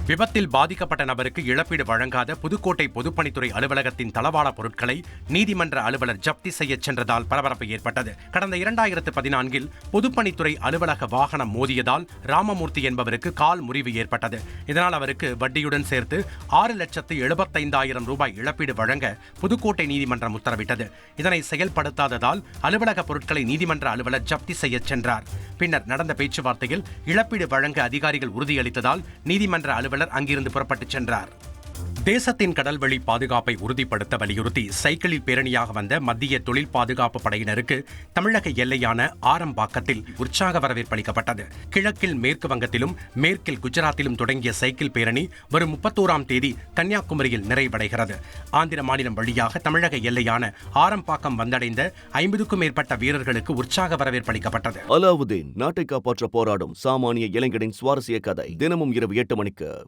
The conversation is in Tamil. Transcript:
விபத்தில் பாதிக்கப்பட்ட நபருக்கு இழப்பீடு வழங்காத புதுக்கோட்டை பொதுப்பணித்துறை அலுவலகத்தின் தளவாட பொருட்களை நீதிமன்ற அலுவலர் ஜப்தி செய்யச் சென்றதால் பரபரப்பு ஏற்பட்டது. கடந்த 2014 பொதுப்பணித்துறை அலுவலக வாகனம் மோதியதால் ராமமூர்த்தி என்பவருக்கு கால் முறிவு ஏற்பட்டது. இதனால் அவருக்கு வட்டியுடன் சேர்த்து 6,75,000 ரூபாய் இழப்பீடு வழங்க புதுக்கோட்டை நீதிமன்றம் உத்தரவிட்டது. இதனை செயல்படுத்தாததால் அலுவலக பொருட்களை நீதிமன்ற அலுவலர் ஜப்தி செய்யச் சென்றார். பின்னர் நடந்த பேச்சுவார்த்தையில் இழப்பீடு வழங்க அதிகாரிகள் உறுதியளித்ததால் நீதிமன்ற அலுவலர் அங்கிருந்து புறப்பட்டுச் சென்றார். தேசத்தின் கடல்வழி பாதுகாப்பை உறுதிப்படுத்த வலியுறுத்தி சைக்கிளில் பேரணியாக வந்த மத்திய தொழில் பாதுகாப்பு படையினருக்கு தமிழக எல்லையான ஆரம்பாக்கத்தில் உற்சாக வரவேற்பு அளிக்கப்பட்டது. கிழக்கில் மேற்கு வங்கத்திலும் மேற்கில் குஜராத்திலும் தொடங்கிய சைக்கிள் பேரணி வரும் 31ஆம் தேதி கன்னியாகுமரியில் நிறைவடைகிறது. ஆந்திர மாநிலம் வழியாக தமிழக எல்லையான ஆரம்பாக்கம் வந்தடைந்த 50க்கும் மேற்பட்ட வீரர்களுக்கு உற்சாக வரவேற்பு அளிக்கப்பட்டது. அலாவுதீன் நாட்டை காப்பாற்ற போராடும் சாமானிய இளைஞனின் சுவாரஸ்ய கதை தினமும் இரவு 8 மணிக்கு.